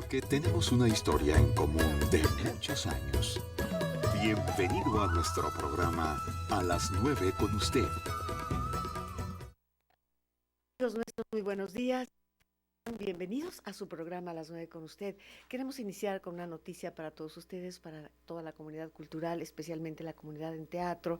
porque tenemos una historia en común de muchos años. Bienvenido a nuestro programa A las 9 con usted. Amigos nuestros, muy buenos días. Bienvenidos a su programa a las 9 con usted. Queremos iniciar con una noticia para todos ustedes, para toda la comunidad cultural, especialmente la comunidad en teatro.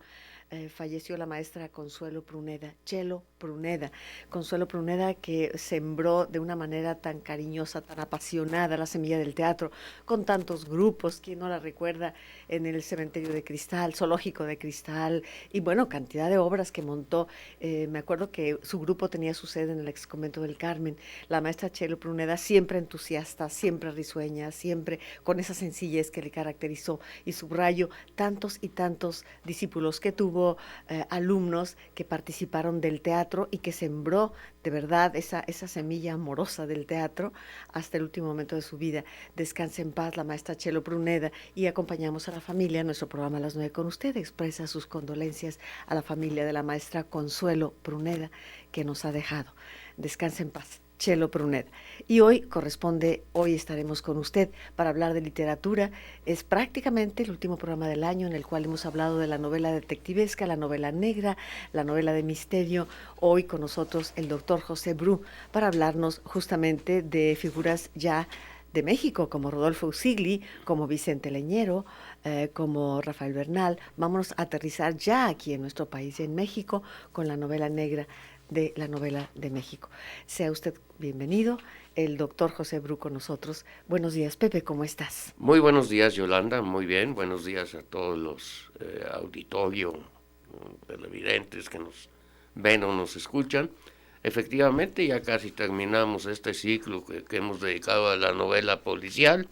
Falleció la maestra Consuelo Pruneda, Chelo Pruneda. Consuelo Pruneda, que sembró de una manera tan cariñosa, tan apasionada la semilla del teatro, con tantos grupos, quien no la recuerda, en el Cementerio de Cristal, Zoológico de Cristal, y bueno, cantidad de obras que montó. Me acuerdo que su grupo tenía su sede en el ex convento del Carmen. La maestra Chelo Pruneda, siempre entusiasta, siempre risueña, siempre con esa sencillez que le caracterizó, y subrayo tantos y tantos discípulos que tuvo, alumnos que participaron del teatro y que sembró de verdad esa semilla amorosa del teatro hasta el último momento de su vida. Descanse en paz la maestra Chelo Pruneda, y acompañamos a la familia en nuestro programa a las 9 con usted. Expresa sus condolencias a la familia de la maestra Consuelo Pruneda, que nos ha dejado. Descanse en paz, Chelo Pruneda. Y hoy estaremos con usted para hablar de literatura. Es prácticamente el último programa del año en el cual hemos hablado de la novela detectivesca, la novela negra, la novela de misterio. Hoy con nosotros el doctor José Bru para hablarnos justamente de figuras ya de México, como Rodolfo Usigli, como Vicente Leñero, como Rafael Bernal. Vámonos a aterrizar ya aquí en nuestro país, en México, con la novela negra de la novela de México. Sea usted bienvenido, el doctor José Bru con nosotros. Buenos días, Pepe, ¿cómo estás? Muy buenos días, Yolanda, muy bien. Buenos días a todos los auditorios televidentes que nos ven o nos escuchan. Efectivamente, ya casi terminamos este ciclo que hemos dedicado a la novela policial.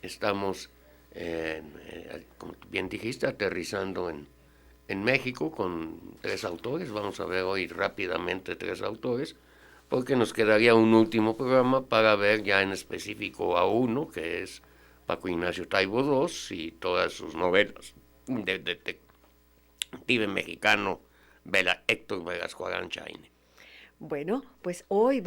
Estamos, como bien dijiste, aterrizando en México con 3 autores. Vamos a ver hoy rápidamente 3 autores, porque nos quedaría un último programa para ver ya en específico a uno, que es Paco Ignacio Taibo II y todas sus novelas de detective mexicano Héctor Velasco Aranchaine. Bueno, pues hoy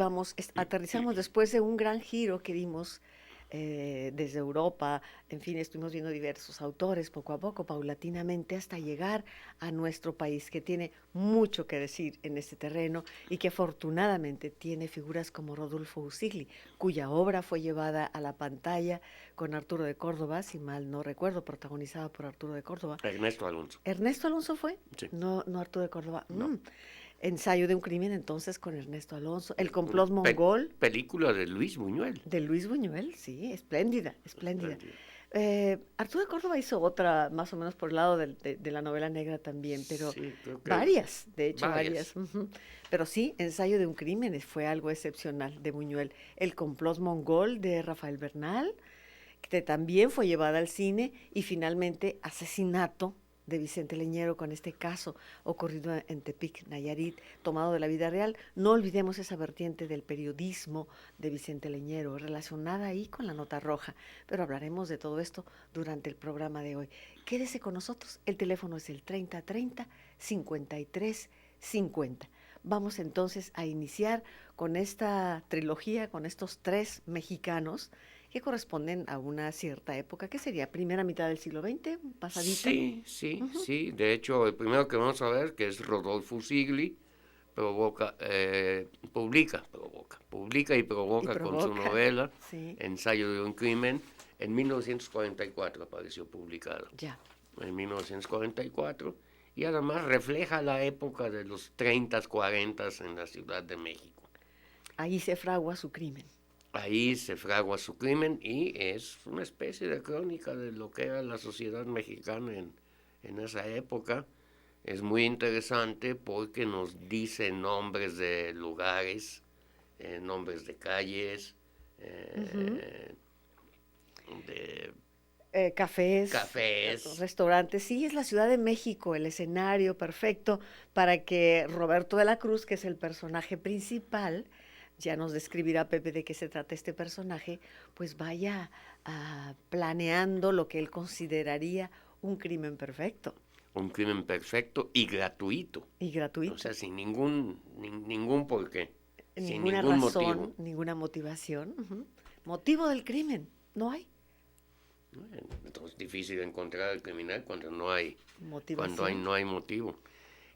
aterrizamos después de un gran giro que dimos desde Europa. En fin, estuvimos viendo diversos autores poco a poco, paulatinamente, hasta llegar a nuestro país, que tiene mucho que decir en este terreno y que afortunadamente tiene figuras como Rodolfo Usigli, cuya obra fue llevada a la pantalla con Arturo de Córdoba, si mal no recuerdo, protagonizada por Arturo de Córdoba. Ernesto Alonso. ¿Ernesto Alonso fue? Sí. No, no Arturo de Córdoba. No. Ensayo de un crimen, entonces, con Ernesto Alonso. El complot mongol. Película de Luis Buñuel. De Luis Buñuel, sí, espléndida. Espléndida. Arturo de Córdoba hizo otra, más o menos por el lado de la novela negra también, pero Sí, creo que varias, de hecho, varias. varias. Pero sí, Ensayo de un crimen fue algo excepcional de Buñuel. El complot mongol de Rafael Bernal, que también fue llevada al cine, y finalmente Asesinato de Vicente Leñero, con este caso ocurrido en Tepic, Nayarit, tomado de la vida real. No olvidemos esa vertiente del periodismo de Vicente Leñero, relacionada ahí con la nota roja, pero hablaremos de todo esto durante el programa de hoy. Quédese con nosotros, el teléfono es el 3030-5350. Vamos entonces a iniciar con esta trilogía, con estos 3 mexicanos que corresponden a una cierta época, que sería primera mitad del siglo XX, pasadita. Sí. De hecho, el primero que vamos a ver, que es Rodolfo Usigli, publica y provoca con su novela sí. Ensayo de un crimen. En 1944 apareció publicado. Ya. En 1944. Y además refleja la época de los 30, 40 en la Ciudad de México. Ahí se fragua su crimen. Ahí se fragua su crimen y es una especie de crónica de lo que era la sociedad mexicana en esa época. Es muy interesante porque nos dice nombres de lugares, nombres de calles, de cafés, restaurantes. Sí, es la Ciudad de México, el escenario perfecto para que Roberto de la Cruz, que es el personaje principal, ya nos describirá Pepe de qué se trata este personaje, pues vaya planeando lo que él consideraría un crimen perfecto. Un crimen perfecto y gratuito. Y gratuito. O sea, sin ningún porqué. Ninguna sin ningún razón, motivo. ninguna motivación. Motivo del crimen, no hay. Entonces es difícil encontrar al criminal cuando no hay Motivación. no hay motivo.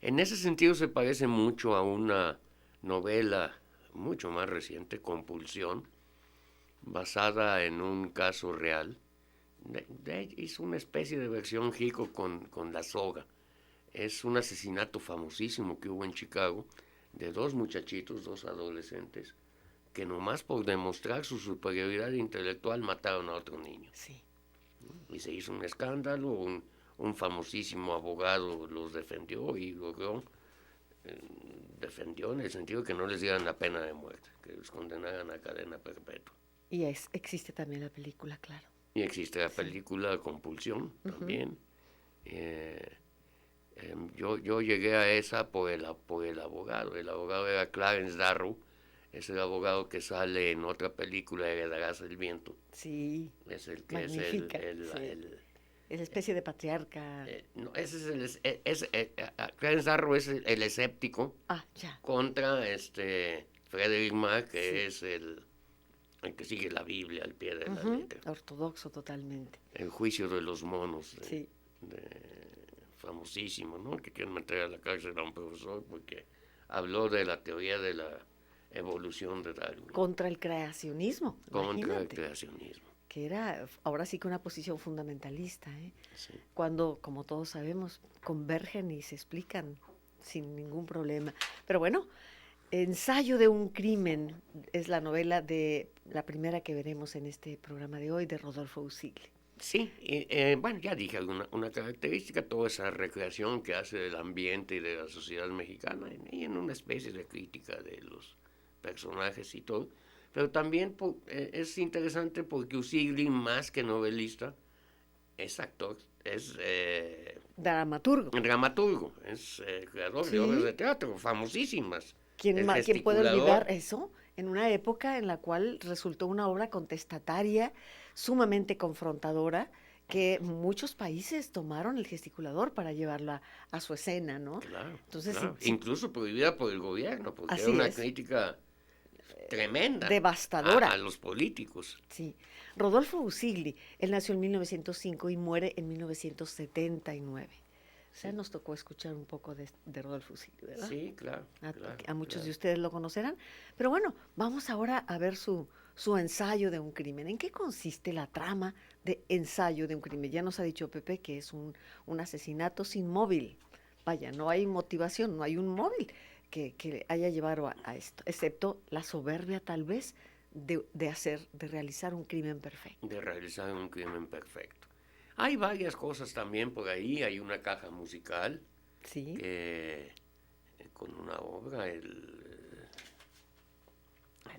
En ese sentido se parece mucho a una novela mucho más reciente, Compulsión, basada en un caso real. Hizo una especie de versión Hico con La Soga. Es un asesinato famosísimo que hubo en Chicago de dos muchachitos, dos adolescentes, que nomás por demostrar su superioridad intelectual mataron a otro niño. Sí. Y se hizo un escándalo, un famosísimo abogado los defendió y logró, defendió en el sentido que no les dieran la pena de muerte, que los condenaran a cadena perpetua. Y existe también la película, claro. Y existe la película Compulsión también. Yo llegué a esa por el abogado. El abogado era Clarence Darrow, es el abogado que sale en otra película, Heredarás el viento. Sí, Es el que magnífica. Es la especie de patriarca. No, ese es Clarence Darrow es el escéptico Ya. contra Frederick Mark, que es el que sigue la Biblia al pie de la letra. Ortodoxo totalmente. El juicio de los monos. Sí. Famosísimo, ¿no? Que quieren meter a la cárcel a un profesor porque habló de la teoría de la evolución de Darwin. Contra el creacionismo. Contra el creacionismo. Que era ahora sí que una posición fundamentalista, Sí. Cuando, como todos sabemos, convergen y se explican sin ningún problema. Pero bueno, Ensayo de un crimen es la novela la primera que veremos en este programa de hoy, de Rodolfo Usigli. Sí, bueno, ya dije una característica, toda esa recreación que hace del ambiente y de la sociedad mexicana y en una especie de crítica de los personajes y todo. Pero también es interesante porque Usigli, más que novelista, es actor, es dramaturgo, es creador de obras de teatro famosísimas. ¿Quién puede olvidar eso? En una época en la cual resultó una obra contestataria, sumamente confrontadora, que muchos países tomaron el gesticulador para llevarla a su escena, ¿no? Claro, entonces claro. Incluso prohibida por el gobierno, porque así era una es. crítica tremenda, devastadora a los políticos. Sí. Rodolfo Usigli, él nació en 1905 y muere en 1979. O sea, nos tocó escuchar un poco de Rodolfo Usigli, ¿verdad? Sí, claro. A muchos de ustedes lo conocerán. Pero bueno, vamos ahora a ver su ensayo de un crimen. ¿En qué consiste la trama de Ensayo de un crimen? Ya nos ha dicho Pepe que es un asesinato sin móvil. Vaya, no hay motivación, no hay un móvil que haya llevado a esto, excepto la soberbia tal vez de realizar un crimen perfecto. De realizar un crimen perfecto. Hay varias cosas también por ahí, hay una caja musical, sí, con una obra,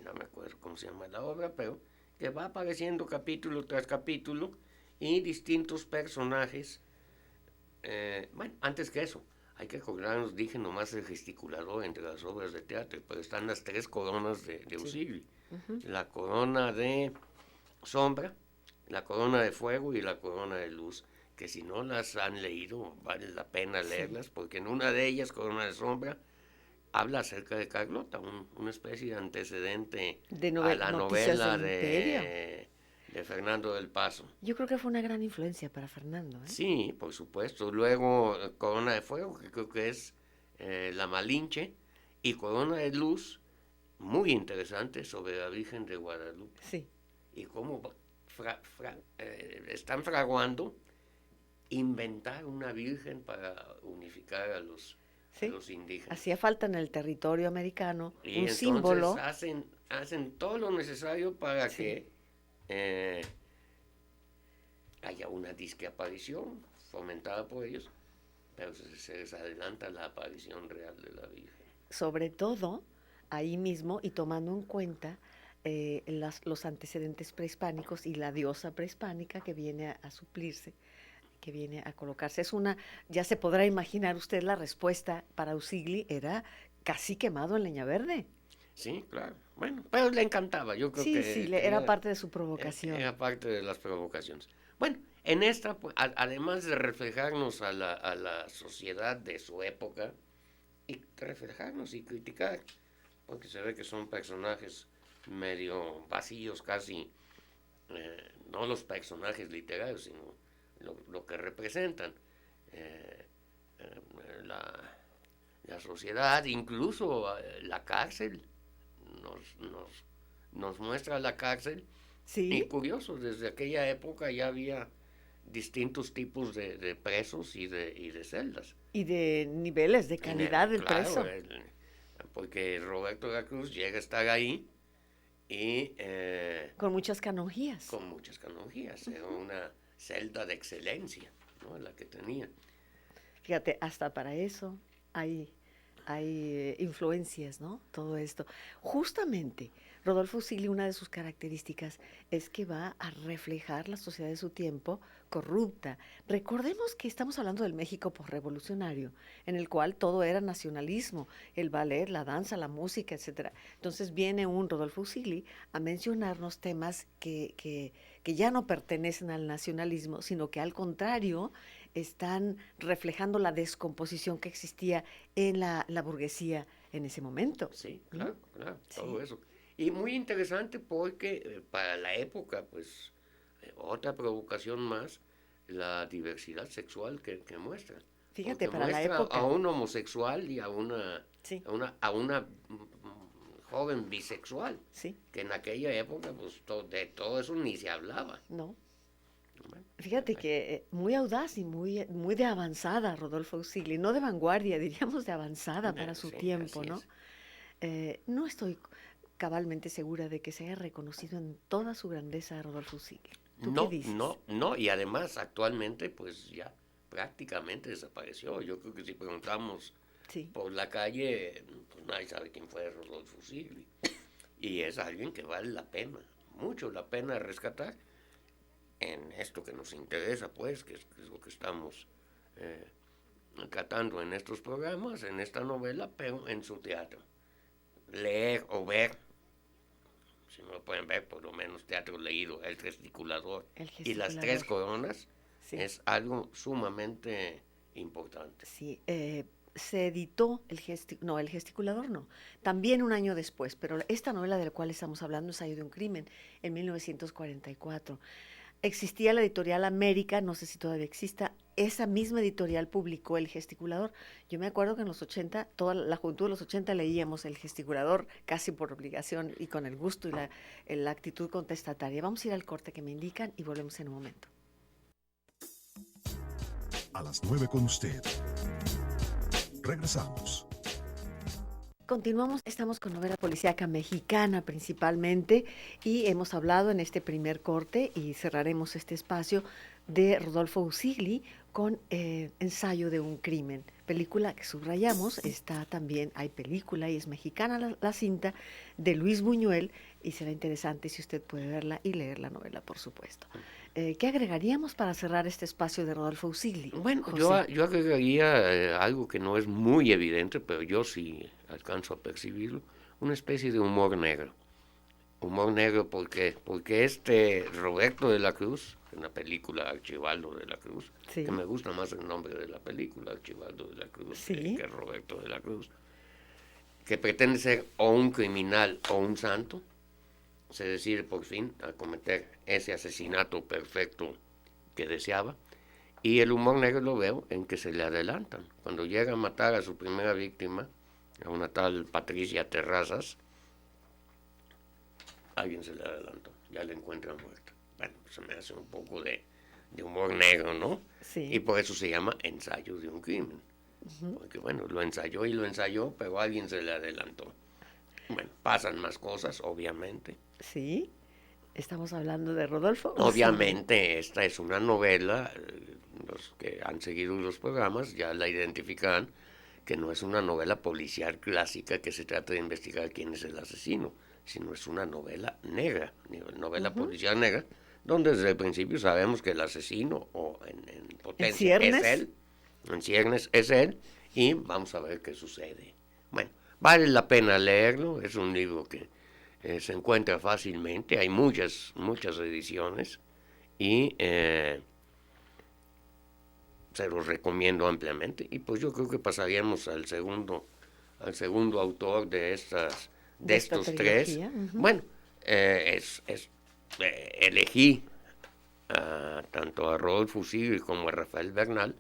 no me acuerdo cómo se llama la obra, pero que va apareciendo capítulo tras capítulo y distintos personajes. Bueno, antes que eso, hay que acordarnos, dije nomás el gesticulador entre las obras de teatro, pero están las tres coronas de Usigli. La corona de sombra, la corona de fuego y la corona de luz, que si no las han leído, vale la pena leerlas, porque en una de ellas, Corona de Sombra, habla acerca de Carlota, una especie de antecedente a la novela de Fernando del Paso. Yo creo que fue una gran influencia para Fernando. Sí, por supuesto. Luego, Corona de Fuego, que creo que es La Malinche, y Corona de Luz, muy interesante, sobre la Virgen de Guadalupe. Sí. Y cómo están fraguando inventar una virgen para unificar a los indígenas. Hacía falta en el territorio americano y un símbolo. Hacen todo lo necesario para que haya una disque aparición fomentada por ellos, pero se les adelanta la aparición real de la Virgen. Sobre todo, ahí mismo, y tomando en cuenta los antecedentes prehispánicos y la diosa prehispánica que viene a suplirse, que viene a colocarse. Ya se podrá imaginar usted la respuesta para Usigli, era casi quemado en leña verde. Sí, claro. Bueno, pero le encantaba, yo creo que... Sí, era parte de su provocación. Era parte de las provocaciones. Bueno, en esta, pues, además de reflejarnos a la sociedad de su época, y reflejarnos y criticar, porque se ve que son personajes medio vacíos, casi no los personajes literarios, sino lo que representan la sociedad, incluso la cárcel, nos muestra la cárcel. Sí. Y curioso, desde aquella época ya había distintos tipos de presos y de celdas. Y de niveles de calidad del Claro, preso. Porque Roberto de la Cruz llega a estar ahí y... con muchas canonjías. Con muchas canonjías. Era una celda de excelencia, ¿no? La que tenía. Fíjate, hasta para eso hay influencias, ¿no? Todo esto. Justamente, Rodolfo Sigli, una de sus características es que va a reflejar la sociedad de su tiempo corrupta. Recordemos que estamos hablando del México posrevolucionario, en el cual todo era nacionalismo, el ballet, la danza, la música, etcétera. Entonces viene un Rodolfo Sigli a mencionarnos temas que ya no pertenecen al nacionalismo, sino que al contrario están reflejando la descomposición que existía en la burguesía en ese momento. Sí, claro, claro, Sí. todo eso. Y muy interesante porque para la época, pues, otra provocación más, la diversidad sexual que muestra. Fíjate, Porque para la muestra época. a un homosexual y a una, Sí. a una joven bisexual, Sí, que en aquella época, pues, de todo eso ni se hablaba. no. Bueno, Fíjate que muy audaz y muy de avanzada Rodolfo Sigli, no de vanguardia, diríamos de avanzada para su sí, tiempo, así ¿no? es. No estoy cabalmente segura de que se haya reconocido en toda su grandeza a Rodolfo Sigli. ¿Tú qué dices? No, y además actualmente pues ya prácticamente desapareció. Yo creo que si preguntamos Sí, por la calle, pues nadie sabe quién fue Rodolfo Sigli. Y es alguien que vale la pena, mucho la pena rescatar en esto que nos interesa, pues, que es lo que estamos tratando en estos programas, en esta novela, pero en su teatro. Leer o ver, si no lo pueden ver, por lo menos teatro leído, El Gesticulador y Las Tres Coronas, sí. es algo sumamente importante. Sí, se editó el Gesticulador no, también un año después, pero esta novela de la cual estamos hablando, Ensayo de un crimen, en 1944. Existía la editorial América, no sé si todavía exista, esa misma editorial publicó El Gesticulador. Yo me acuerdo que en los 80, toda la juventud de los 80 leíamos El Gesticulador casi por obligación y con el gusto y la actitud contestataria. Vamos a ir al corte que me indican y volvemos en un momento. A las 9 con usted. Regresamos. Continuamos, estamos con novela policíaca mexicana principalmente y hemos hablado en este primer corte y cerraremos este espacio de Rodolfo Sigli con Ensayo de un crimen, película que subrayamos, está también, hay película y es mexicana la cinta de Luis Buñuel y será interesante si usted puede verla y leer la novela, por supuesto. ¿Qué agregaríamos para cerrar este espacio de Rodolfo Sigli? Bueno, José? yo agregaría algo que no es muy evidente, pero yo sí alcanzo a percibirlo, una especie de humor negro. Humor negro porque este Roberto de la Cruz, en la película Archibaldo de la Cruz, Sí. que me gusta más el nombre de la película, Archibaldo de la Cruz, Sí. que Roberto de la Cruz, que pretende ser o un criminal o un santo, se decide por fin a cometer ese asesinato perfecto que deseaba, y el humor negro lo veo en que se le adelantan. Cuando llega a matar a su primera víctima, a una tal Patricia Terrazas, alguien se le adelantó, ya la encuentran muerta. Bueno, se me hace un poco de humor negro, ¿no? Sí. Y por eso se llama Ensayo de un crimen. Porque bueno, lo ensayó, pero alguien se le adelantó. Bueno, pasan más cosas, obviamente. Sí, estamos hablando de Rodolfo. Obviamente esta es una novela, los que han seguido los programas ya la identifican, que no es una novela policial clásica que se trata de investigar quién es el asesino, sino es una novela negra, novela policial negra, donde desde el principio sabemos que el asesino, o en potencia, es él, en ciernes es él, y vamos a ver qué sucede. Bueno, vale la pena leerlo, es un libro que se encuentra fácilmente, hay muchas ediciones, y se los recomiendo ampliamente, y pues yo creo que pasaríamos al segundo autor de estos tres. Bueno, elegí tanto a Rodolfo Sigri como a Rafael Bernal,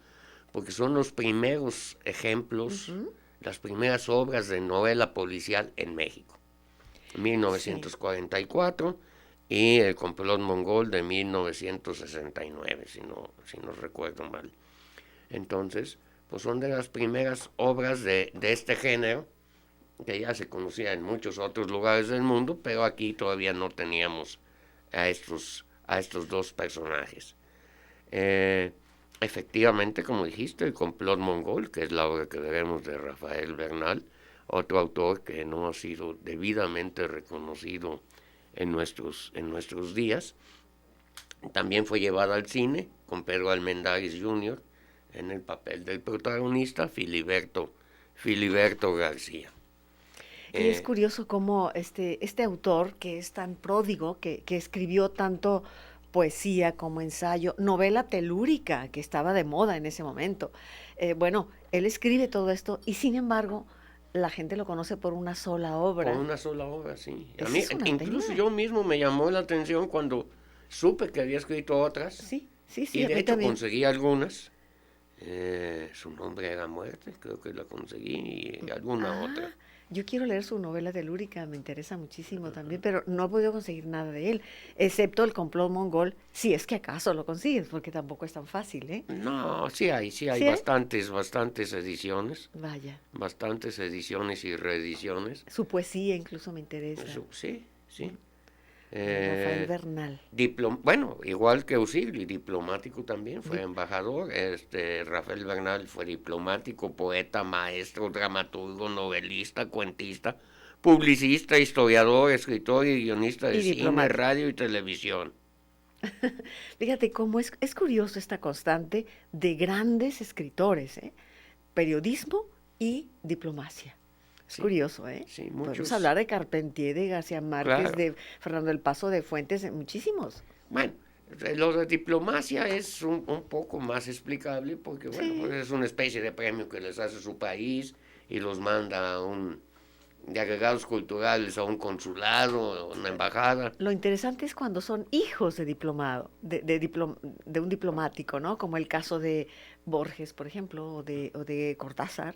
porque son los primeros ejemplos, las primeras obras de novela policial en México. 1944 y El complot mongol de 1969, si no recuerdo mal. Entonces, pues son de las primeras obras de este género, que ya se conocía en muchos otros lugares del mundo, pero aquí todavía no teníamos a estos dos personajes. Efectivamente, como dijiste, El complot mongol, que es la obra que veremos de Rafael Bernal, otro autor que no ha sido debidamente reconocido en nuestros días. También fue llevada al cine con Pedro Almendares Jr. en el papel del protagonista, Filiberto García. Y es curioso cómo este autor, que es tan pródigo, que escribió tanto poesía como ensayo, novela telúrica, que estaba de moda en ese momento. Bueno, él escribe todo esto y sin embargo la gente lo conoce por una sola obra. Por una sola obra, sí. A Esa mí, es una incluso pena. yo mismo me llamó la atención cuando supe que había escrito otras. Sí, Y a de mí hecho también. conseguí algunas. Su nombre era Muerte, creo que la conseguí, y alguna otra. Yo quiero leer su novela telúrica, me interesa muchísimo también, pero no he podido conseguir nada de él, excepto El complot mongol, si es que acaso lo consigues, porque tampoco es tan fácil, ¿eh? No, sí hay ¿Sí hay? bastantes ediciones, Vaya, bastantes ediciones y reediciones. su poesía incluso me interesa, Sí, sí. de Rafael Bernal. Bueno, igual que Usigli, diplomático también, fue embajador. Rafael Bernal fue diplomático, poeta, maestro, dramaturgo, novelista, cuentista, publicista, historiador, escritor y guionista de Y cine, diplomático. radio y televisión. Fíjate cómo es curioso esta constante de grandes escritores, ¿eh? Periodismo y diplomacia. Es Sí, curioso, ¿eh? sí, Podemos muchos. hablar de Carpentier, de García Márquez, Claro. de Fernando del Paso, de Fuentes, de muchísimos. Bueno, lo de diplomacia es un poco más explicable porque, bueno, pues Sí. es una especie de premio que les hace su país y los manda de agregados culturales a un consulado, a una embajada. Lo interesante es cuando son hijos de diplomado, de un diplomático, ¿no? Como el caso de Borges, por ejemplo, o de Cortázar,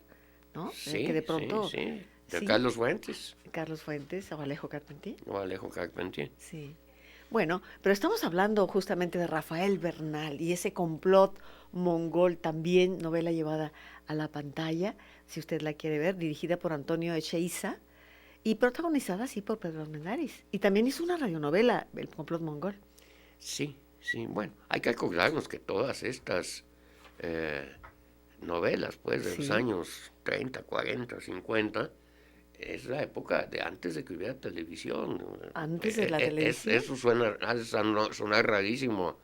¿no? Que de pronto, Sí. De sí, Carlos Fuentes Carlos Fuentes o Alejo Carpentier. o Alejo Carpentier. Sí. Bueno, pero estamos hablando justamente de Rafael Bernal y ese complot mongol, también novela llevada a la pantalla, si usted la quiere ver, dirigida por Antonio Echeiza y protagonizada, sí, por Pedro Armendáriz. Y también hizo una radionovela, El complot mongol. Sí. Bueno, hay que acordarnos que todas estas novelas, pues, de los Sí. años 30, 40, 50, es la época de antes de que hubiera televisión. Antes de la televisión. Eso ha de sonar rarísimo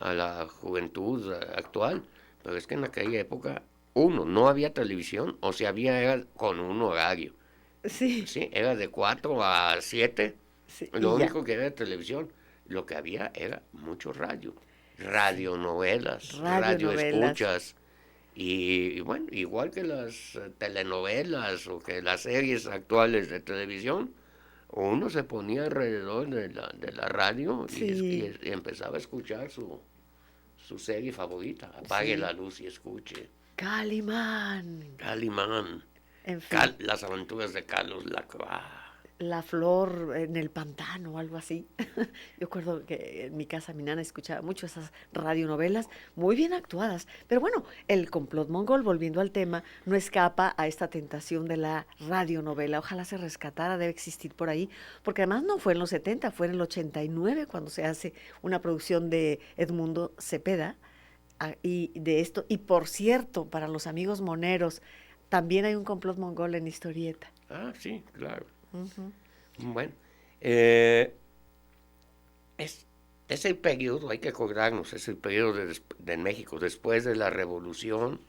a la juventud actual, pero es que en aquella época, no había televisión, o si había era con un horario. Sí, Sí, era de 4 a 7, sí, lo y ya. único que era de televisión. Lo que había era mucho radio, radionovelas, Radionovelas. radioescuchas. Y bueno, igual que las telenovelas o que las series actuales de televisión, uno se ponía alrededor de la radio Sí, y empezaba a escuchar su serie favorita. Apague sí. la luz y escuche. Calimán. Calimán, En fin, las aventuras de Carlos Lacroix. La flor en el pantano o algo así. Yo recuerdo que en mi casa mi nana escuchaba mucho esas radionovelas muy bien actuadas. Pero bueno, el complot mongol, volviendo al tema, no escapa a esta tentación de la radionovela. Ojalá se rescatara, debe existir por ahí, porque además no fue en los 70, fue en el 89 cuando se hace una producción de Edmundo Cepeda y de esto. Y por cierto, para los amigos moneros, también hay un complot mongol en historieta. Ah, sí, claro. Ujú. Bueno, es el periodo, hay que acordarnos, es el periodo de México después de la revolución,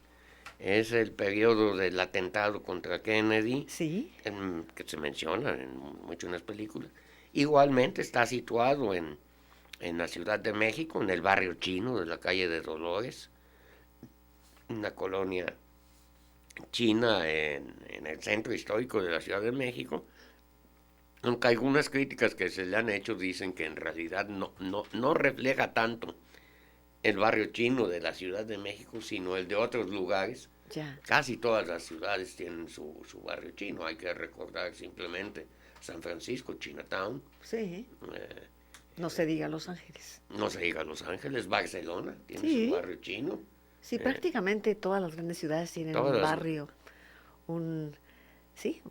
es el periodo del atentado contra Kennedy, Sí, que se menciona mucho en las películas. Igualmente está situado en la Ciudad de México, en el barrio chino de la calle de Dolores, una colonia china en el centro histórico de la Ciudad de México. Aunque algunas críticas que se le han hecho dicen que en realidad no refleja tanto el barrio chino de la Ciudad de México, sino el de otros lugares. Ya. Casi todas las ciudades tienen su barrio chino. Hay que recordar simplemente San Francisco, Chinatown. Sí. eh, No se diga Los Ángeles. no se diga Los Ángeles, Barcelona tiene Sí. su barrio chino. Sí, prácticamente todas las grandes ciudades tienen todas un las- barrio, sí,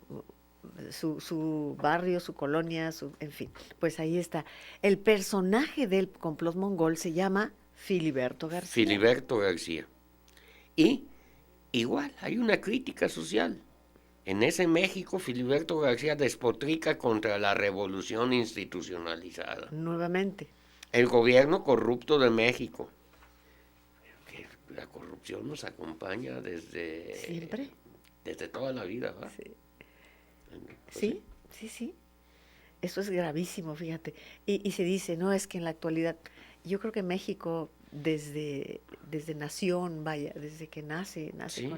su barrio, su colonia, en fin. Pues ahí está. El personaje del complot mongol se llama Filiberto García. Filiberto García. Y igual, hay una crítica social. En ese México, Filiberto García despotrica contra la revolución institucionalizada. Nuevamente. El gobierno corrupto de México. Que la corrupción nos acompaña desde... ¿Siempre? Desde toda la vida, ¿verdad? Sí. Pues Sí, sí, sí. Eso es gravísimo, fíjate. Y se dice, no, es que en la actualidad, yo creo que México desde nación, vaya, desde que nace Sí.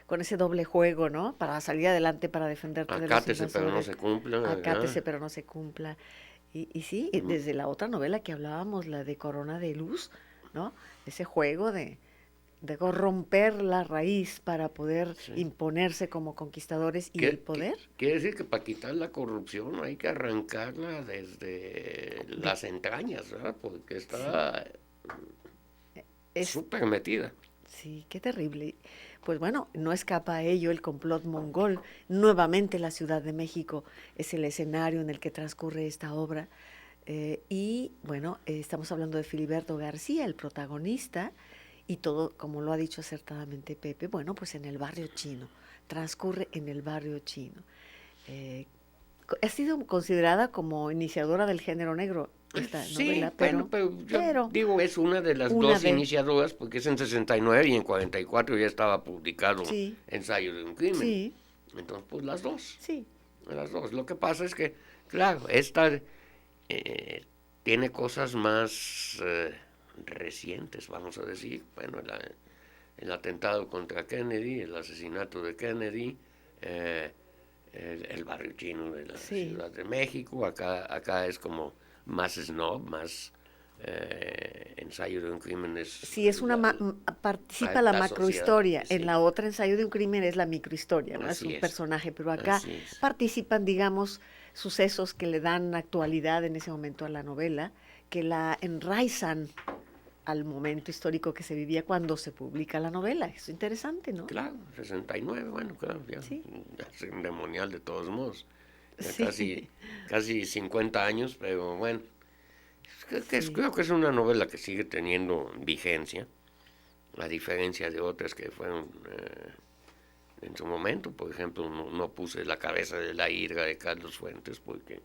con ese doble juego, ¿no? Para salir adelante, para defenderte de los Acátese, pero no invasores. se cumpla. Acátese, ¿verdad? pero no se cumpla. Y sí, desde la otra novela que hablábamos, la de Corona de Luz, ¿no? Ese juego de corromper la raíz para poder Sí. imponerse como conquistadores y el poder. Quiere decir que para quitar la corrupción hay que arrancarla desde las entrañas, ¿verdad? Porque está Es, súper metida. sí, qué terrible. Pues bueno, no escapa a ello el complot mongol. Nuevamente la Ciudad de México es el escenario en el que transcurre esta obra. Y bueno, estamos hablando de Filiberto García, el protagonista, y todo, como lo ha dicho acertadamente Pepe, bueno, pues en el barrio chino, transcurre en el barrio chino. Ha sido considerada como iniciadora del género negro esta Sí, novela, bueno, pero yo digo, es una de las dos iniciadoras, porque es en 69 y en 44 ya estaba publicado Sí. Ensayo de un crimen. Sí, Entonces, pues las dos. sí, Las dos. Lo que pasa es que, claro, esta tiene cosas más recientes, vamos a decir. Bueno, el atentado contra Kennedy, el asesinato de Kennedy, el barrio chino de la Sí. Ciudad de México. Acá es como más snob, más ensayo de un crimen. sí, es participa la macrohistoria. sociedad, sí. En la otra, Ensayo de un crimen, es la microhistoria, ¿no? Es Así un es. personaje, pero acá Así es. participan, digamos, sucesos que le dan actualidad en ese momento a la novela, que la enraizan al momento histórico que se vivía cuando se publica la novela. Es interesante, ¿no? Claro, 69, bueno, claro, ya, Sí. ya es un demonial de todos modos. Ya Sí. casi 50 años, pero bueno. Sí. Creo que es una novela que sigue teniendo vigencia, a diferencia de otras que fueron en su momento. Por ejemplo, no puse La cabeza de la hidra de Carlos Fuentes porque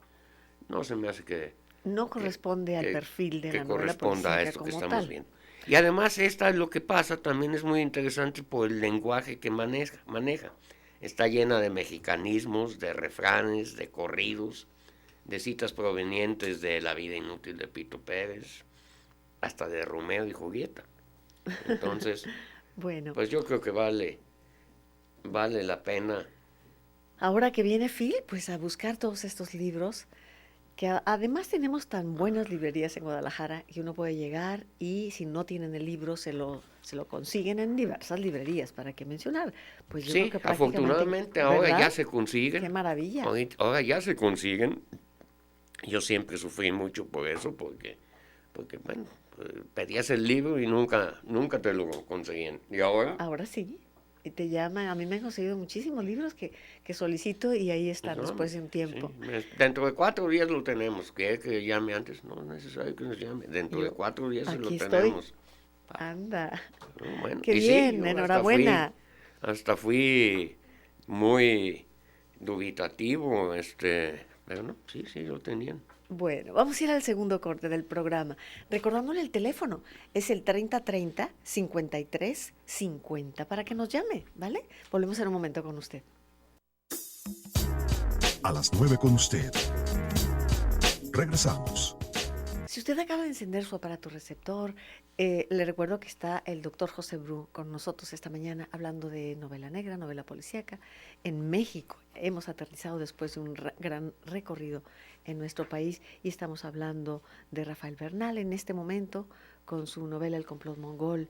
no se me hace que No corresponde al perfil de que la novela corresponda a policíaca esto que como estamos tal. viendo. Y además lo que pasa también es muy interesante por el lenguaje que maneja. Está llena de mexicanismos, de refranes, de corridos, de citas provenientes de La vida inútil de Pito Pérez, hasta de Romeo y Julieta. Entonces, Bueno, pues yo creo que vale la pena. ahora que viene Phil, pues a buscar todos estos libros, que además tenemos tan buenas librerías en Guadalajara que uno puede llegar y si no tienen el libro se lo consiguen en diversas librerías, para qué mencionar. Pues yo Sí, creo que prácticamente, afortunadamente ahora ¿verdad? ya se consiguen. Qué maravilla. Ahora ya se consiguen. Yo siempre sufrí mucho por eso, porque bueno, pedías el libro y nunca te lo conseguían. Y ahora, Ahora sí. Y te llaman, a mí me han conseguido muchísimos libros que solicito y ahí están no, después de un tiempo. sí, dentro de 4 días lo tenemos. ¿Quiere que llame antes? No es necesario que nos llame. Dentro de 4 días se lo aquí estoy. tenemos. Anda. Bueno, Qué y sí, bien, yo enhorabuena. Hasta fui muy dubitativo, pero no, sí, lo tenían. Bueno, vamos a ir al segundo corte del programa. Recordándole el teléfono, es el 3030-5350 para que nos llame, ¿vale? Volvemos en un momento con usted. A las 9 con usted. Regresamos. Si usted acaba de encender su aparato receptor, le recuerdo que está el doctor José Bru con nosotros esta mañana hablando de novela negra, novela policíaca en México. Hemos aterrizado después de un gran recorrido en nuestro país y estamos hablando de Rafael Bernal en este momento con su novela El complot mongol.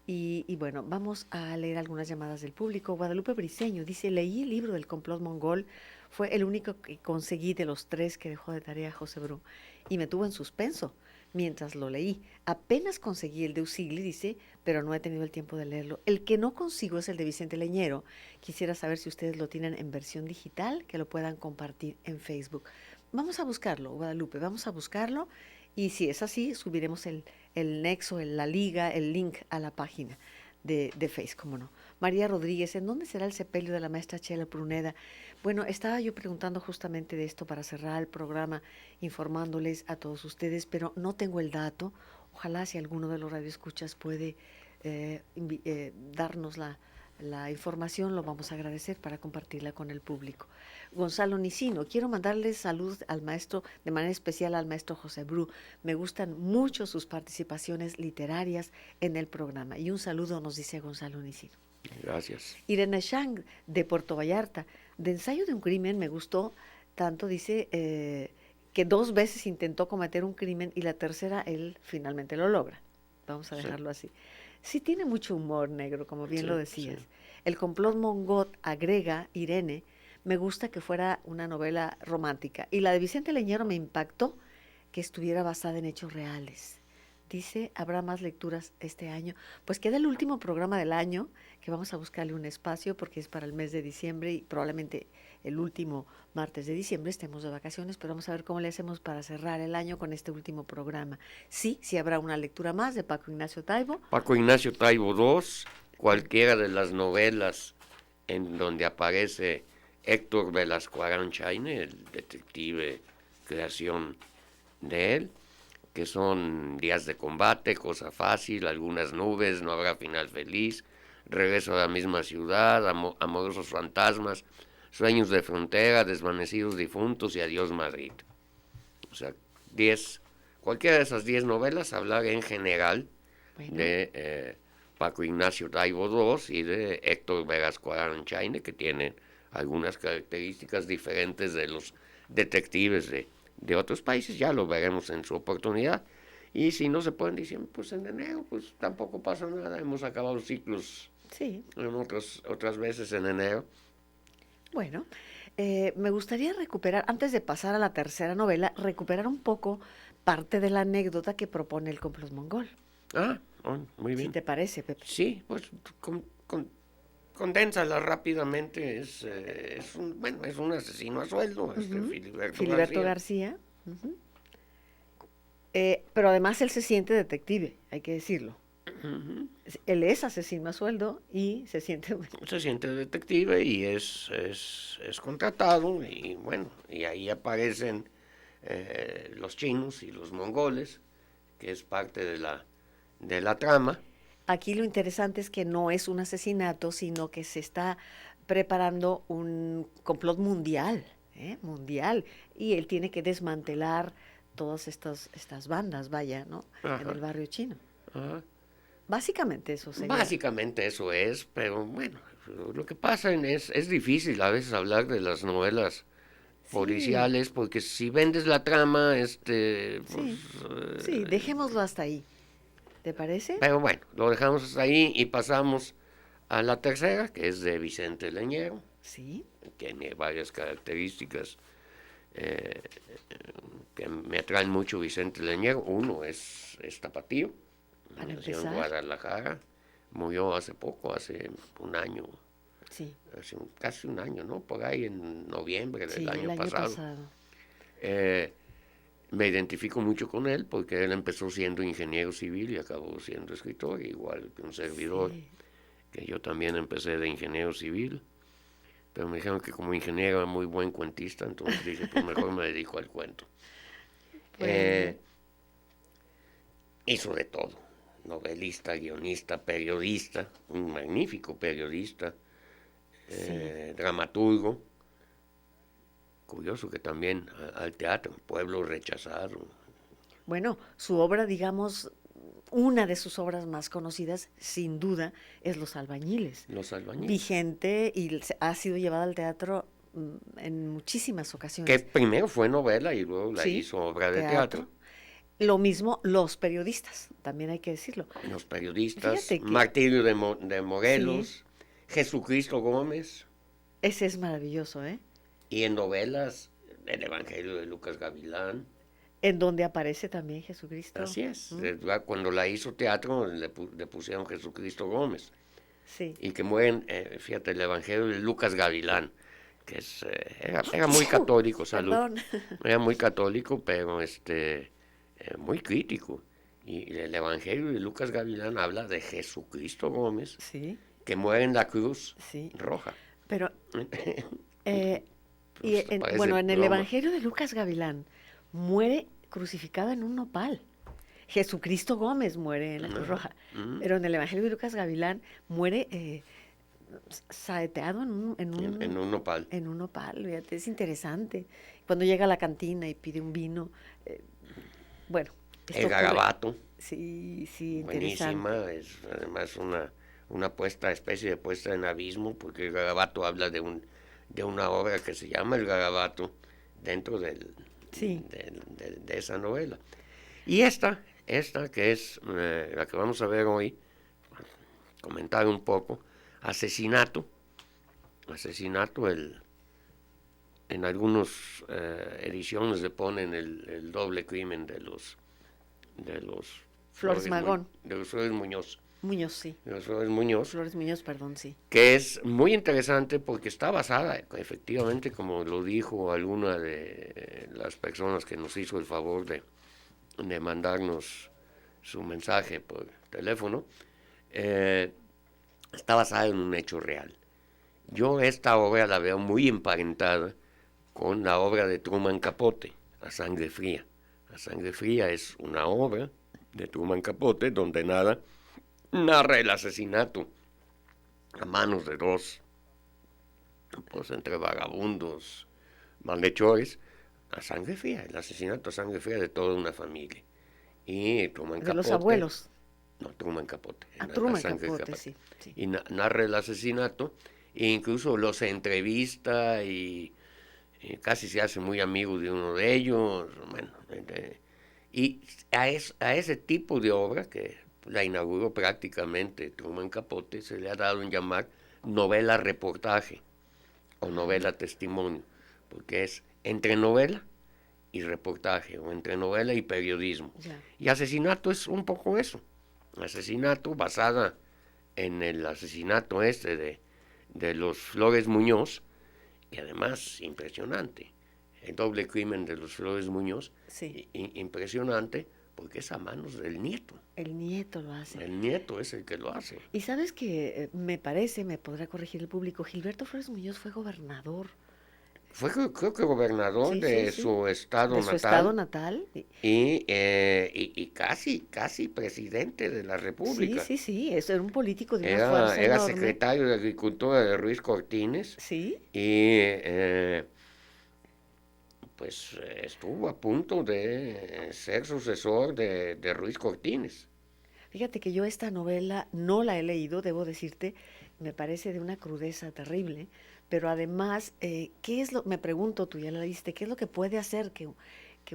Y bueno, vamos a leer algunas llamadas del público. Guadalupe Briceño dice, leí el libro del complot mongol, fue el único que conseguí de los 3 que dejó de tarea José Bru y me tuvo en suspenso mientras lo leí. Apenas conseguí el de Usigli, dice, pero no he tenido el tiempo de leerlo. El que no consigo es el de Vicente Leñero. Quisiera saber si ustedes lo tienen en versión digital, que lo puedan compartir en Facebook. Vamos a buscarlo, Guadalupe, vamos a buscarlo. Y si es así, subiremos el nexo, la liga, el link a la página de Face, cómo no. María Rodríguez, ¿en dónde será el sepelio de la maestra Chela Pruneda? Bueno, estaba yo preguntando justamente de esto para cerrar el programa, informándoles a todos ustedes, pero no tengo el dato. Ojalá si alguno de los radioescuchas puede darnos la información, lo vamos a agradecer para compartirla con el público. Gonzalo Nicino, quiero mandarles saludos al maestro, de manera especial al maestro José Bru. Me gustan mucho sus participaciones literarias en el programa. Y un saludo nos dice Gonzalo Nicino. Gracias. Irene Shang, de Puerto Vallarta. De Ensayo de un crimen me gustó tanto, dice, que 2 veces intentó cometer un crimen y la tercera él finalmente lo logra. Vamos a dejarlo así. Sí tiene mucho humor negro, como bien lo decías. Sí. El complot mongol, agrega Irene, me gusta que fuera una novela romántica. Y la de Vicente Leñero me impactó que estuviera basada en hechos reales. Dice, ¿habrá más lecturas este año? Pues queda el último programa del año, que vamos a buscarle un espacio porque es para el mes de diciembre y probablemente el último martes de diciembre estemos de vacaciones, pero vamos a ver cómo le hacemos para cerrar el año con este último programa. Sí habrá una lectura más de Paco Ignacio Taibo. Paco Ignacio Taibo II, cualquiera de las novelas en donde aparece Héctor Velasco Aranchaine, el detective creación de él, que son Días de combate, Cosa fácil, Algunas nubes, No habrá final feliz, Regreso a la misma ciudad, Amorosos fantasmas, Sueños de frontera, Desvanecidos difuntos y Adiós Madrid. O sea, cualquiera de esas 10 novelas hablar en general de Paco Ignacio Taibo II y de Héctor Velasco Aranchaine, que tienen algunas características diferentes de los detectives de otros países. Ya lo veremos en su oportunidad. Y si no se puede en diciembre, pues en enero, pues tampoco pasa nada. Hemos acabado ciclos en otras veces en enero. Bueno, me gustaría recuperar, antes de pasar a la tercera novela, recuperar un poco parte de la anécdota que propone el complot mongol. Muy bien. ¿Si te parece, Pepe? Sí, pues condénsala rápidamente. Es un asesino a sueldo, Filiberto García. Uh-huh. Pero además él se siente detective, hay que decirlo. Uh-huh. Él es asesino a sueldo y se siente detective y es contratado, y bueno, y ahí aparecen los chinos y los mongoles, que es parte de la trama. Aquí lo interesante es que no es un asesinato, sino que se está preparando un complot mundial, y él tiene que desmantelar todas estas bandas, ¿no? Ajá. En el barrio chino. Ajá. Básicamente eso sería. Básicamente eso es, pero bueno, lo que pasa es difícil a veces hablar de las novelas policiales, porque si vendes la trama, sí, dejémoslo hasta ahí. ¿Te parece? Pero bueno, lo dejamos hasta ahí y pasamos a la tercera, que es de Vicente Leñero. Sí. Tiene varias características que me atraen mucho Vicente Leñero. Uno es tapatío, nació en Guadalajara, murió hace poco, hace un año. Sí. Casi un año, ¿no? Por ahí en noviembre del año pasado. Me identifico mucho con él porque él empezó siendo ingeniero civil y acabó siendo escritor, igual que un servidor, que yo también empecé de ingeniero civil, pero me dijeron que como ingeniero era muy buen cuentista, entonces dije, pues mejor me dedico al cuento. Hizo de todo, novelista, guionista, periodista, un magnífico periodista, dramaturgo. Curioso que también al teatro, Pueblo rechazado. Bueno, su obra, digamos, una de sus obras más conocidas, sin duda, es Los Albañiles. Los albañiles. Vigente y ha sido llevada al teatro en muchísimas Que ocasiones. primero fue novela y luego la Sí, hizo obra de teatro. Lo mismo los periodistas, también hay que decirlo. Los periodistas, Fíjate que Martirio de sí, Morelos, Jesucristo Gómez, ese es maravilloso, ¿eh? y en novelas, el Evangelio de Lucas Gavilán. En donde aparece también Jesucristo. Así es. ¿Mm? Cuando la hizo teatro le pusieron Jesucristo Gómez. Sí. Y que mueren, fíjate, el Evangelio de Lucas Gavilán, que era muy católico, salud. Perdón. Era muy católico, pero muy crítico. Y el Evangelio de Lucas Gavilán habla de Jesucristo Gómez, Sí, que muere en la cruz sí. roja. Pero, Pues, parece bueno, en el broma. Evangelio de Lucas Gavilán muere crucificado en un nopal. Jesucristo Gómez muere en la Cruz Roja, pero en el Evangelio de Lucas Gavilán muere saeteado En un nopal. en un nopal. Fíjate, es interesante. Cuando llega a la cantina y pide un vino, bueno, esto El ocurre. Garabato, Sí, sí, interesante. buenísima, es además una especie de puesta en abismo, porque el Garabato habla de una obra que se llama El Garabato dentro Sí. de esa novela. Y esta que es la que vamos a ver hoy, comentar un poco, Asesinato, en algunas ediciones le ponen el doble crimen de los Flores Magón. de los Flores Muñoz, Muñoz, sí. de los Flores Muñoz, Flores Muñoz, perdón, sí. que es muy interesante porque está basada, efectivamente, como lo dijo alguna de las personas que nos hizo el favor de mandarnos su mensaje por teléfono, está basada en un hecho real. Yo esta obra la veo muy emparentada con la obra de Truman Capote, A Sangre Fría. A Sangre Fría es una obra de Truman Capote donde narra el asesinato a manos de dos, pues entre vagabundos, malhechores, a sangre fría, el asesinato a sangre fría de toda una familia. Y Truman De Capote, los abuelos. no, Truman Capote. A A Truman Sangre Capote, sí. Sí. Y narra el asesinato, e incluso los entrevista y casi se hace muy amigo de uno de ellos. Bueno, y a ese tipo de obra, que la inauguró prácticamente Truman Capote, se le ha dado en llamar novela reportaje o novela testimonio, porque es entre novela y reportaje, o entre novela y periodismo. Ya. Y Asesinato es un poco eso. Asesinato basada en el asesinato de los Flores Muñoz, y además impresionante. El doble crimen de los Flores Muñoz, Sí. impresionante, porque es a manos del nieto. El nieto lo hace. El nieto es el que lo hace. Y sabes que me parece, me podrá corregir el público, Gilberto Flores Muñoz fue gobernador Fue creo que gobernador Sí, de sí, sí. su estado de su natal. estado natal. Y casi presidente de la Sí, República. sí, sí, era un político de una fuerza Era enorme. secretario de Agricultura de Ruiz Cortines Sí, y pues estuvo a punto de ser sucesor de Ruiz Cortines. fíjate que yo esta novela no la he leído, debo decirte, me parece de una crudeza terrible, pero además, me pregunto, tú ya la leíste, ¿qué es lo que puede hacer que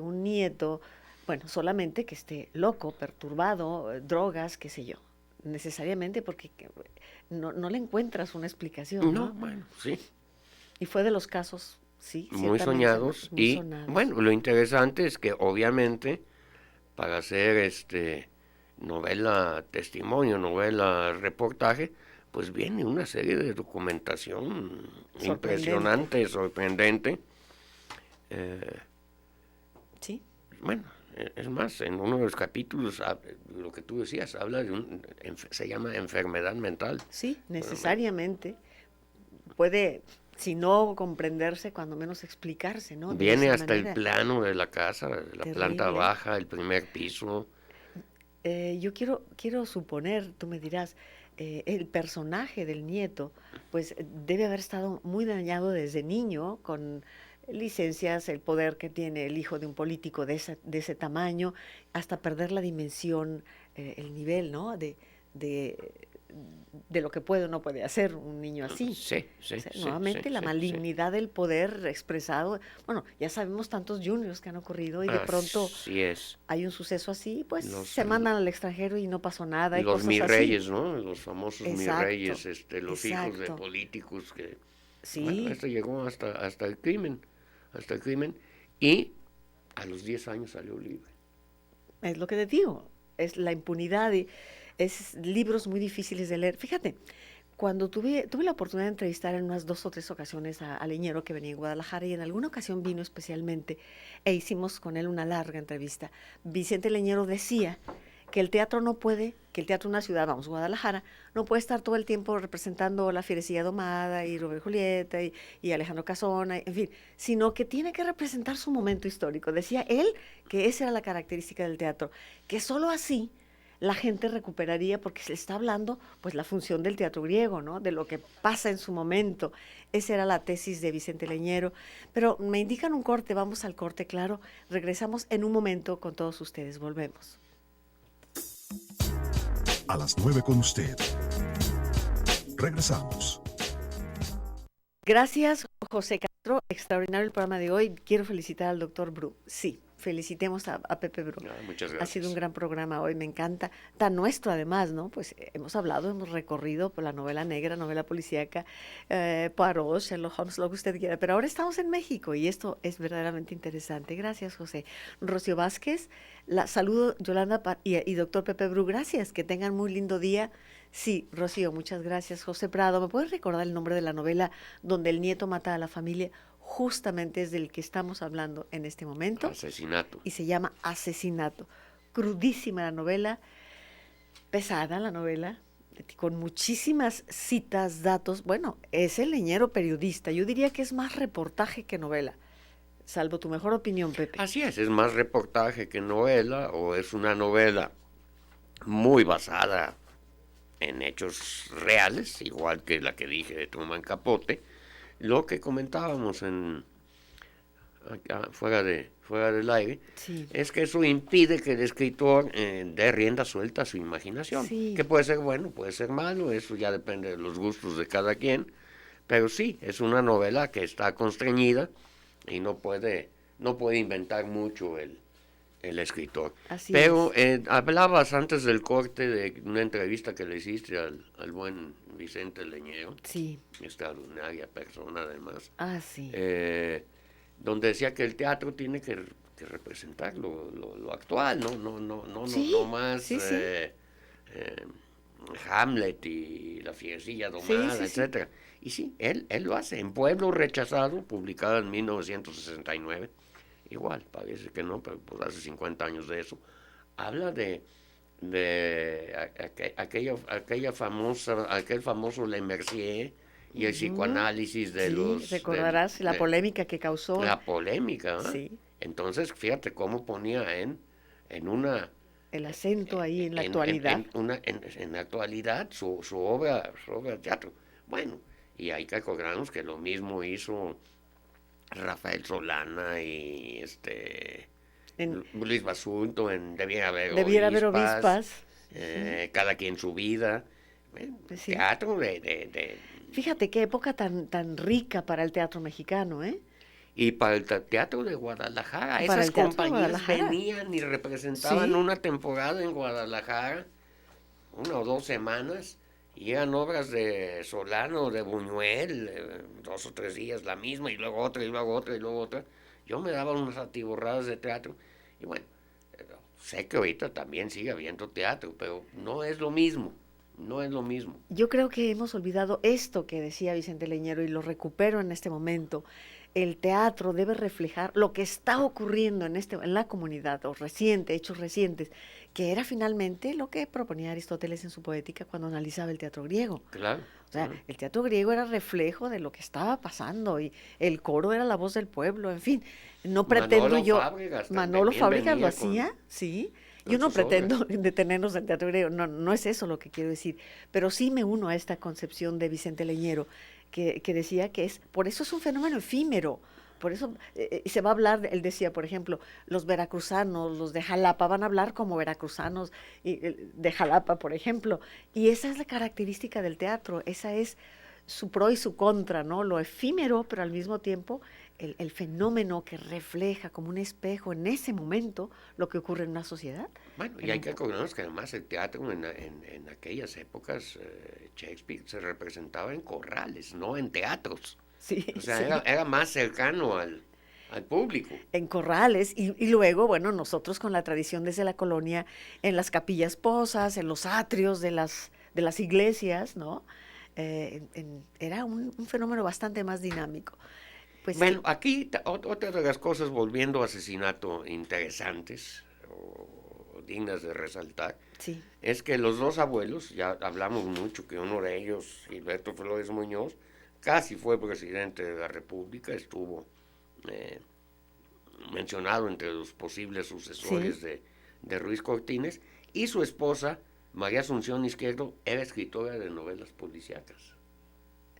un nieto, bueno, solamente que esté loco, perturbado, drogas, qué sé yo, necesariamente porque no le encuentras una explicación, No, ¿no? bueno, sí, Y fue de los casos, sí, muy ciertamente, soñados. muy Y sonados. bueno, lo interesante es que obviamente para hacer novela testimonio, novela reportaje, pues viene una serie de documentación impresionante, sorprendente. Sí, Bueno, es más, en uno de los capítulos, lo que tú decías, habla se llama enfermedad mental. sí, necesariamente puede, si no comprenderse, cuando menos explicarse, ¿no? De Viene esa hasta el manera. plano de la casa, la planta Terrible. baja, el primer piso. Yo quiero suponer, tú me dirás, el personaje del nieto, pues debe haber estado muy dañado desde niño con licencias, el poder que tiene el hijo de un político de ese tamaño, hasta perder la dimensión, el nivel, ¿no? De, de lo que puede o no puede hacer un niño así. Sí, O sea, nuevamente la sí. malignidad del poder expresado. Bueno, ya sabemos tantos juniors que han ocurrido y de pronto Así es. hay un suceso así, pues Los- se mandan al extranjero y no pasó nada. Y Los cosas mis así. reyes, ¿no? Los famosos mis Exacto, reyes, los hijos de exacto. políticos que... Sí. Bueno, esto llegó hasta el crimen, y a los 10 años salió libre. Es lo que te digo, es la impunidad y es libros muy difíciles de leer. Fíjate, cuando tuve la oportunidad de entrevistar en unas 2 o 3 ocasiones a Leñero, que venía en Guadalajara, y en alguna ocasión vino especialmente, e hicimos con él una larga entrevista. Vicente Leñero decía que el teatro no puede, que el teatro de una ciudad, vamos, Guadalajara, no puede estar todo el tiempo representando La Fierecilla Domada y Romeo y Julieta y Alejandro Casona, en fin, sino que tiene que representar su momento histórico. Decía él que esa era la característica del teatro, que solo así la gente recuperaría, porque se está hablando, pues, la función del teatro griego, ¿no? De lo que pasa en su momento. Esa era la tesis de Vicente Leñero. Pero me indican un corte, vamos al corte, claro. Regresamos en un momento con todos ustedes. Volvemos. A las 9 con usted. Regresamos. Gracias, José Castro. Extraordinario el programa de hoy. Quiero felicitar al doctor Bru. Sí, felicitemos a Pepe Bru. Muchas Ha gracias. sido un gran programa hoy, me encanta. Tan nuestro además, ¿no? Pues hemos hablado, hemos recorrido por la novela negra, novela policíaca, Poirot, Sherlock Holmes, lo que usted quiera. Pero ahora estamos en México y esto es verdaderamente interesante. Gracias, José. Rocío Vázquez, saludo, Yolanda y doctor Pepe Bru. Gracias, que tengan muy lindo día. Sí, Rocío, muchas gracias. José Prado, ¿me puedes recordar el nombre de la novela donde el nieto mata a la familia? Justamente es del que estamos hablando en este momento. Asesinato. Y se llama Asesinato. Crudísima la novela, pesada la novela, con muchísimas citas, datos. Bueno, es el Leñero periodista. Yo diría que es más reportaje que novela. Salvo tu mejor opinión, Pepe. Así es más reportaje que novela, o es una novela muy basada en hechos reales, igual que la que dije de Truman Capote. Lo que comentábamos fuera del aire, Sí. es que eso impide que el escritor dé rienda suelta a su imaginación, Sí. que puede ser bueno, puede ser malo, eso ya depende de los gustos de cada quien, pero sí, es una novela que está constreñida y no puede inventar mucho el escritor. Así Pero hablabas antes del corte de una entrevista que le hiciste al buen Vicente Leñero, Sí. extraordinaria persona además, Sí. donde decía que el teatro tiene que representar lo actual, no Sí, más sí, sí. Hamlet y La Fierecilla Domada, Sí, sí, sí. etcétera. Y sí, él lo hace en Pueblo Rechazado, publicada en 1969. Igual, parece que no, pero pues hace 50 años de eso. Habla de aquel famoso Le Mercier y el psicoanálisis de Sí, recordarás la polémica que causó. la polémica, ¿eh? Sí. Entonces, fíjate cómo ponía en una El acento ahí en la actualidad. en la actualidad su obra de teatro. Bueno, y hay que acordarnos que lo mismo hizo Rafael Solana y Luis Basulto en Debiera haber ovispas, cada quien su vida. Bueno, Sí. teatro de Fíjate qué época tan rica para el teatro mexicano, ¿eh? Y para el teatro de Guadalajara, Para esas el teatro de compañías Guadalajara. venían y representaban Sí. una temporada en Guadalajara, 1 o 2 semanas, y eran obras de Solano, de Buñuel, 2 o 3 días la misma, y luego otra, y luego otra, y luego otra. Yo me daba unas atiborradas de teatro, y bueno, sé que ahorita también sigue habiendo teatro, pero no es lo mismo, no es lo mismo. Yo creo que hemos olvidado esto que decía Vicente Leñero y lo recupero en este momento. El teatro debe reflejar lo que está ocurriendo en la comunidad, hechos recientes, que era finalmente lo que proponía Aristóteles en su Poética cuando analizaba el teatro griego. Claro. O sea, el teatro griego era reflejo de lo que estaba pasando y el coro era la voz del pueblo, en fin. No pretendo Manolo Fábregas lo hacía, sí. Yo no pretendo detenernos del teatro griego, no es eso lo que quiero decir, pero sí me uno a esta concepción de Vicente Leñero, que decía que por eso es un fenómeno efímero, Por eso se va a hablar, él decía, por ejemplo, los veracruzanos, los de Jalapa, van a hablar como veracruzanos de Jalapa, por ejemplo. Y esa es la característica del teatro, esa es su pro y su contra, ¿no? Lo efímero, pero al mismo tiempo el fenómeno que refleja como un espejo en ese momento lo que ocurre en una sociedad. Bueno, y hay que acordarnos que además el teatro en aquellas épocas, Shakespeare se representaba en corrales, no en teatros. Sí, O sea, sí. era más cercano al público. En corrales y luego, bueno, nosotros con la tradición desde la colonia, en las capillas posas, en los atrios de las iglesias, ¿no? Era un fenómeno bastante más dinámico. Pues Bueno, aquí otra de las cosas, volviendo a asesinato interesantes o dignas de resaltar, sí, es que los dos abuelos, ya hablamos mucho que uno de ellos, Gilberto Flores Muñoz, casi fue presidente de la República, estuvo mencionado entre los posibles sucesores sí, de Ruiz Cortines, y su esposa, María Asunción Izquierdo, era escritora de novelas policíacas.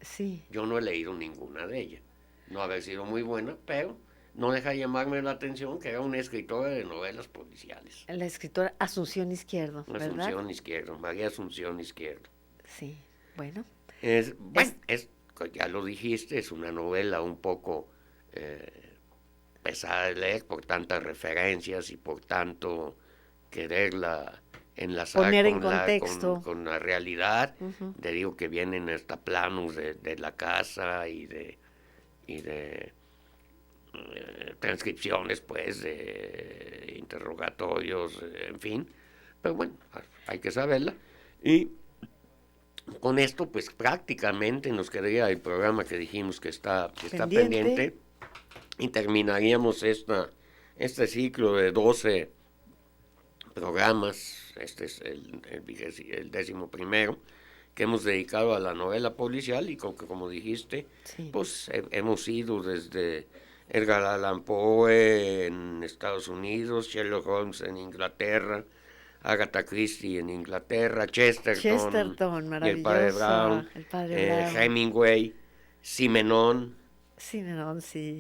sí. Yo no he leído ninguna de ellas, no haber sido muy buena, pero no deja de llamarme la atención que era una escritora de novelas policiales. La escritora Asunción Izquierdo, ¿verdad? Asunción Izquierdo, María Asunción Izquierdo. Sí, bueno. Bueno, ya lo dijiste, es una novela un poco pesada de leer por tantas referencias y por tanto quererla enlazar Poner en con contexto. con la realidad. Ujú. Te digo que vienen hasta planos de la casa y de transcripciones, pues, de interrogatorios, en fin. Pero bueno, hay que saberla. Y con esto, pues prácticamente nos quedaría el programa que dijimos que está pendiente, y terminaríamos este ciclo de 12 programas, este es el 11º, que hemos dedicado a la novela policial y como dijiste, Sí. pues hemos ido desde Edgar Allan Poe en Estados Unidos, Sherlock Holmes en Inglaterra, Agatha Christie en Inglaterra, Chesterton, y el padre maravilloso. Brown, El padre Brown. Hemingway, Simenon. Sí, no, sí.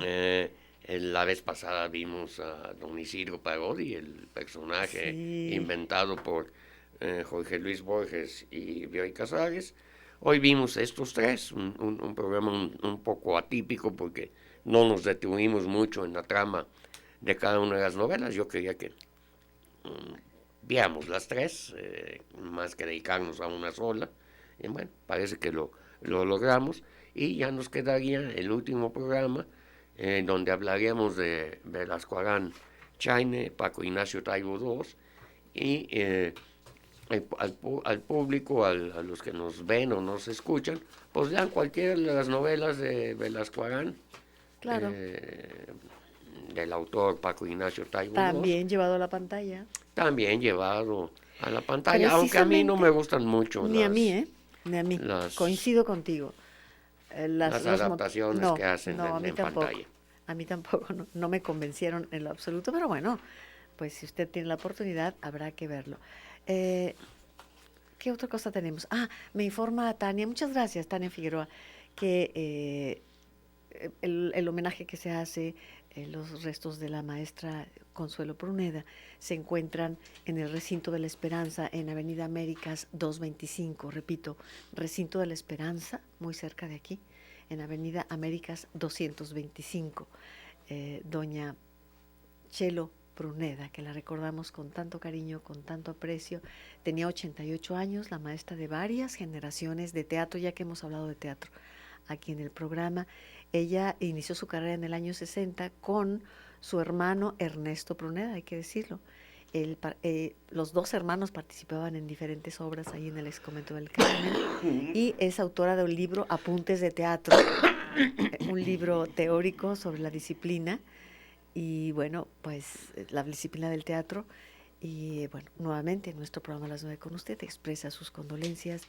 La vez pasada vimos a don Isidro Parodi, el personaje Sí. inventado por Jorge Luis Borges y Bioy Casares. Hoy vimos estos tres, un programa un poco atípico porque no nos detuvimos mucho en la trama de cada una de las novelas. Yo quería que viéramos las tres, más que dedicarnos a una sola. Y bueno, parece que lo logramos. Y ya nos quedaría el último programa, donde hablaríamos de Velasco Arán Chaine, Paco Ignacio Taibo II, y al público, a los que nos ven o nos escuchan, pues lean cualquiera de las novelas de Velasco Arán, Claro. del autor Paco Ignacio Taibo II, También llevado a la pantalla. también llevado a la pantalla, aunque a mí no me gustan mucho ni a mí, ¿eh? Ni a mí. Coincido contigo. Las adaptaciones que hacen a mí en tampoco. pantalla. A mí tampoco, no me convencieron en lo absoluto, pero bueno, pues si usted tiene la oportunidad, habrá que verlo. ¿Qué otra cosa tenemos? Me informa Tania, muchas gracias, Tania Figueroa, que el homenaje que se hace, los restos de la maestra Consuelo Pruneda, se encuentran en el Recinto de la Esperanza, en Avenida Américas 225, repito, Recinto de la Esperanza, muy cerca de aquí, en Avenida Américas 225. Doña Chelo Pruneda, que la recordamos con tanto cariño, con tanto aprecio, tenía 88 años, la maestra de varias generaciones de teatro, ya que hemos hablado de teatro aquí en el programa. Ella inició su carrera en el año 60 con su hermano Ernesto Pruneda, hay que decirlo. Los dos hermanos participaban en diferentes obras ahí en el Exconvento del Carmen, y es autora de un libro, Apuntes de Teatro, un libro teórico sobre la disciplina, y bueno, pues la disciplina del teatro. Y bueno, nuevamente en nuestro programa Las 9 con usted expresa sus condolencias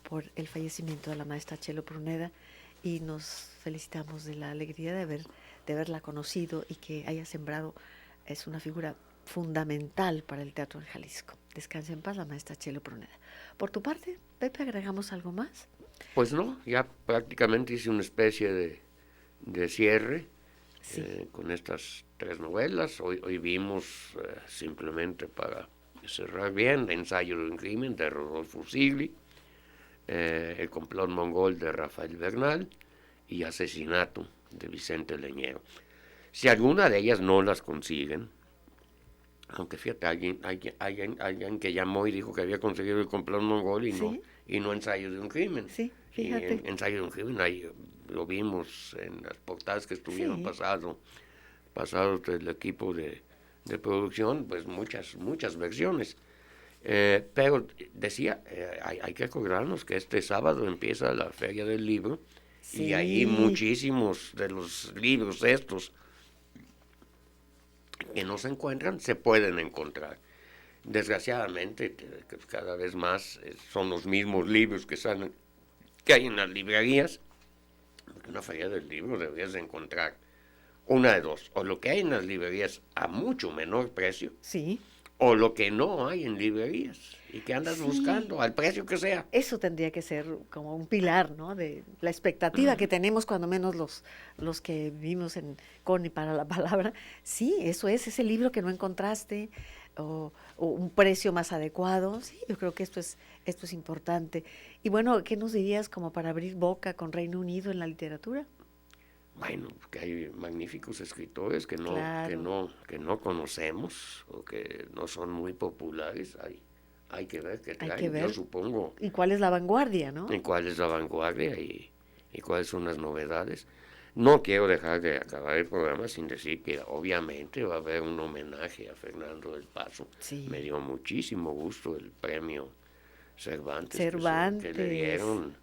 por el fallecimiento de la maestra Chelo Pruneda, y nos felicitamos de la alegría de haberla conocido y que haya sembrado. Es una figura fundamental para el teatro en Jalisco. Descanse en paz la maestra Chelo Pruneda. Por tu parte, Pepe, ¿agregamos algo más? Pues no, ya prácticamente hice una especie de cierre. Sí. Con estas 3 novelas. Hoy vimos, simplemente para cerrar bien, Ensayo de un crimen de Rodolfo Sigli, El complot mongol de Rafael Bernal y Asesinato de Vicente Leñero. Si alguna de ellas no las consiguen, aunque fíjate, alguien que llamó y dijo que había conseguido El complot mongol y, Sí. no Ensayo de un crimen. Sí, Y fíjate. Ensayo de un crimen, ahí lo vimos en las portadas que estuvieron Sí. pasados del equipo de producción, pues muchas versiones. Pero decía, hay que acordarnos que este sábado empieza la Feria del Libro, Sí. y ahí muchísimos de los libros estos que no se encuentran se pueden encontrar. Desgraciadamente, cada vez más son los mismos libros que hay en las librerías. En una feria del libro deberías de encontrar una de dos: o lo que hay en las librerías a mucho menor precio, Sí. o lo que no hay en librerías y que andas Sí. buscando al precio que sea. Eso tendría que ser como un pilar, ¿no? De la expectativa que tenemos, cuando menos los que vivimos con y para la palabra. Sí, eso es, ese libro que no encontraste, o un precio más adecuado. Sí, yo creo que esto es importante. Y bueno, ¿qué nos dirías como para abrir boca con Reino Unido en la literatura? Bueno, que hay magníficos escritores que Claro. no conocemos, o que no son muy populares. Hay que ver qué Hay traen. que ver. Yo supongo ¿Y cuál es la vanguardia, no? en cuál es la vanguardia y cuáles son las novedades. No quiero dejar de acabar el programa sin decir que obviamente va a haber un homenaje a Fernando del Paso. Sí. Me dio muchísimo gusto el premio Cervantes que le Cervantes. dieron.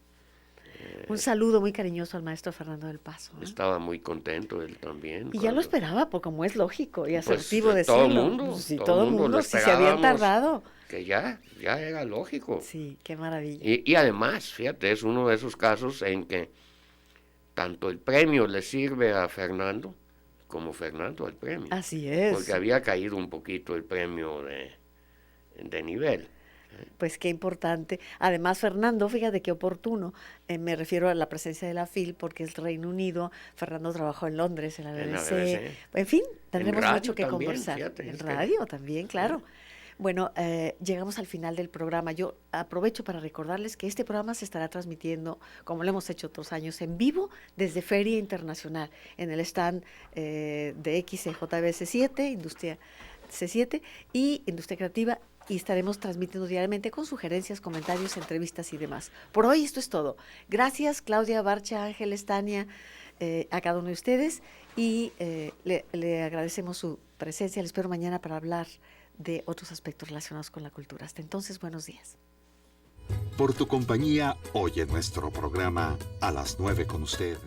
Un saludo muy cariñoso al maestro Fernando del Paso, ¿eh? Estaba muy contento él también. Y ya lo esperaba, pues como es lógico y Pues, asertivo todo el decirlo. mundo, Pues, sí, todo todo el el mundo lo mundo, si se habían esperábamos. tardado. Que ya era lógico. Sí, qué maravilla. Y además, fíjate, es uno de esos casos en que tanto el premio le sirve a Fernando como Fernando al premio. Así es. Porque había caído un poquito el premio de nivel. Pues qué importante. Además, Fernando, fíjate qué oportuno, me refiero a la presencia de la FIL, porque es Reino Unido. Fernando trabajó en Londres, en la En la BBC. BBC. En fin, tendremos radio mucho que también, conversar. fíjate, En es que- radio también, claro. Bueno, llegamos al final del programa. Yo aprovecho para recordarles que este programa se estará transmitiendo, como lo hemos hecho otros años, en vivo desde Feria Internacional, en el stand de XJBC7, Industria C7 y Industria Creativa, y estaremos transmitiendo diariamente con sugerencias, comentarios, entrevistas y demás. Por hoy esto es todo. Gracias, Claudia, Barcha, Ángeles, Tania, a cada uno de ustedes, y le agradecemos su presencia. Les espero mañana para hablar de otros aspectos relacionados con la cultura. Hasta entonces, buenos días. Por tu compañía, hoy en nuestro programa A las 9 con usted.